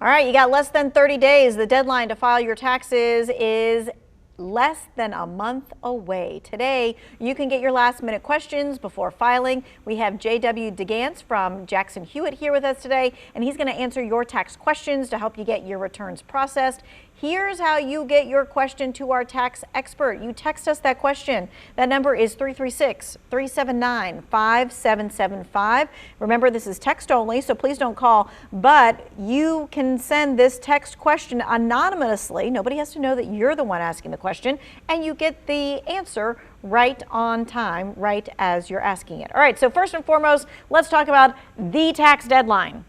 All right, you got less than 30 days. The deadline to file your taxes is less than a month away. Today, you can get your last minute questions before filing. We have J.W. Degance from Jackson Hewitt here with us today, and he's going to answer your tax questions to help you get your returns processed. Here's how you get your question to our tax expert. You text us that question. That number is 336-379-5775. Remember, this is text only, so please don't call, but you can send this text question anonymously. Nobody has to know that you're the one asking the question, and you get the answer right on time, right as you're asking it. All right, so first and foremost, let's talk about the tax deadline.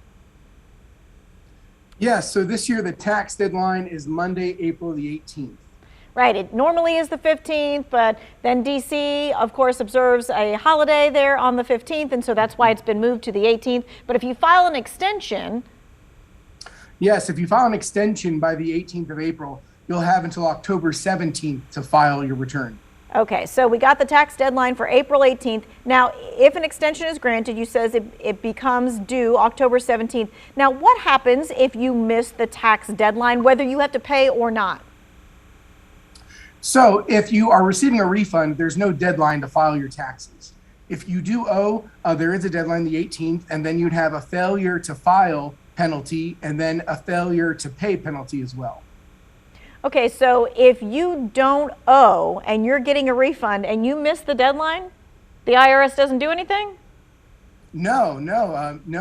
Yes, so this year the tax deadline is Monday, April the 18th. Right, it normally is the 15th, but then DC, of course, observes a holiday there on the 15th, and so that's why it's been moved to the 18th. But if you file an extension... Yes, if you file an extension by the 18th of April, you'll have until October 17th to file your return. Okay, so we got the tax deadline for April 18th. Now, if an extension is granted, you says it becomes due October 17th. Now, what happens if you miss the tax deadline, whether you have to pay or not? So if you are receiving a refund, there's no deadline to file your taxes. If you do owe, there is a deadline, the 18th, and then you'd have a failure to file penalty and then a failure to pay penalty as well. Okay, so if you don't owe and you're getting a refund and you miss the deadline, the IRS doesn't do anything? No,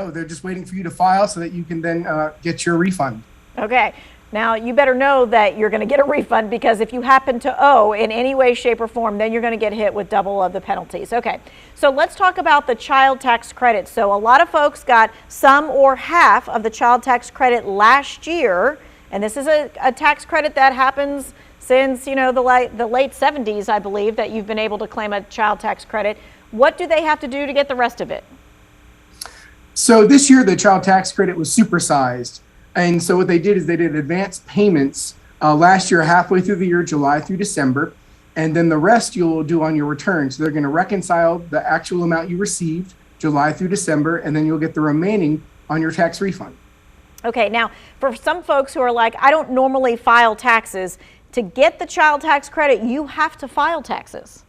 they're just waiting for you to file so that you can then get your refund. Okay, now you better know that you're going to get a refund, because if you happen to owe in any way, shape, or form, then you're going to get hit with double of the penalties. Okay, so let's talk about the child tax credit. So a lot of folks got some or half of the child tax credit last year. And this is a tax credit that happens since, the late 70s, I believe, that you've been able to claim a child tax credit. What do they have to do to get the rest of it? So this year, the child tax credit was supersized. And so what they did is they did advance payments last year, halfway through the year, July through December. And then the rest you'll do on your return. So they're going to reconcile the actual amount you received July through December, and then you'll get the remaining on your tax refund. Okay, now for some folks who are like, I don't normally file taxes, to get the child tax credit, you have to file taxes.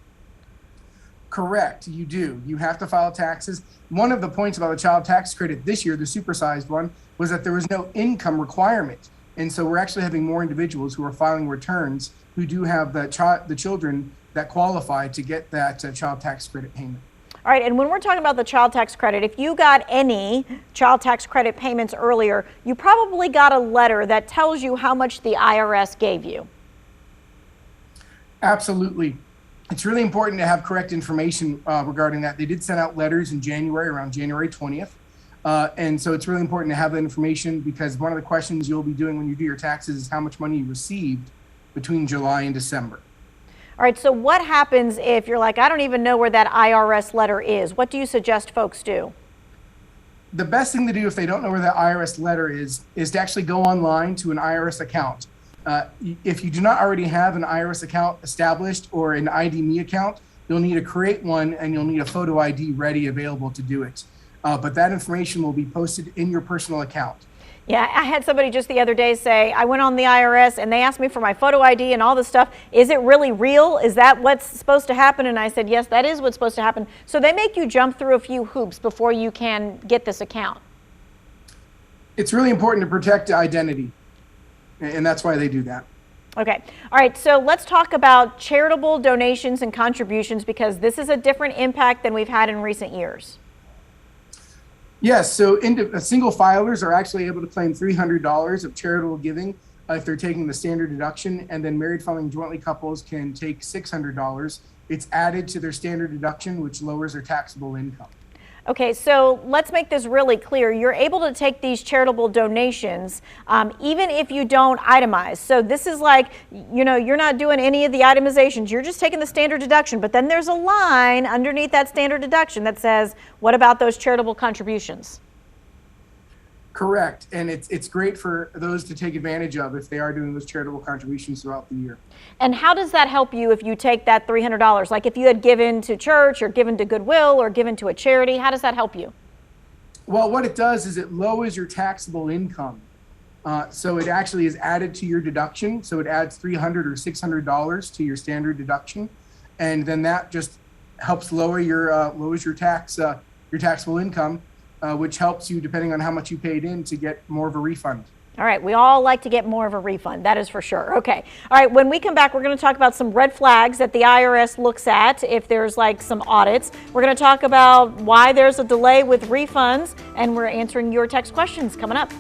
Correct, you do. You have to file taxes. One of the points about the child tax credit this year, the supersized one, was that there was no income requirement. And so we're actually having more individuals who are filing returns who do have the children that qualify to get that child tax credit payment. All right, and when we're talking about the child tax credit, if you got any child tax credit payments earlier, you probably got a letter that tells you how much the IRS gave you. Absolutely. It's really important to have correct information regarding that. They did send out letters in January, around January 20th. And so it's really important to have that information, because one of the questions you'll be doing when you do your taxes is how much money you received between July and December. All right, so what happens if you're like, I don't even know where that IRS letter is? What do you suggest folks do? The best thing to do if they don't know where that IRS letter is to actually go online to an IRS account. If you do not already have an IRS account established or an ID.me account, you'll need to create one, and you'll need a photo ID ready, available to do it. But that information will be posted in your personal account. Yeah, I had somebody just the other day say, I went on the IRS and they asked me for my photo ID and all this stuff. Is it really real? Is that what's supposed to happen? And I said, yes, that is what's supposed to happen. So they make you jump through a few hoops before you can get this account. It's really important to protect identity, and that's why they do that. Okay. All right. So let's talk about charitable donations and contributions, because this is a different impact than we've had in recent years. Yes, so single filers are actually able to claim $300 of charitable giving if they're taking the standard deduction, and then married filing jointly couples can take $600. It's added to their standard deduction, which lowers their taxable income. Okay, so let's make this really clear. You're able to take these charitable donations even if you don't itemize. So this is like, you're not doing any of the itemizations. You're just taking the standard deduction. But then there's a line underneath that standard deduction that says, what about those charitable contributions? Correct. And it's great for those to take advantage of if they are doing those charitable contributions throughout the year. And how does that help you if you take that $300? Like if you had given to church or given to Goodwill or given to a charity, how does that help you? Well, what it does is it lowers your taxable income. So it actually is added to your deduction. So it adds $300 or $600 to your standard deduction, and then that just helps lower lowers your taxable income, which helps you, depending on how much you paid in, to get more of a refund. All right, we all like to get more of a refund, that is for sure. Okay, all right, when we come back, we're going to talk about some red flags that the IRS looks at if there's like some audits. We're going to talk about why there's a delay with refunds, and we're answering your text questions coming up.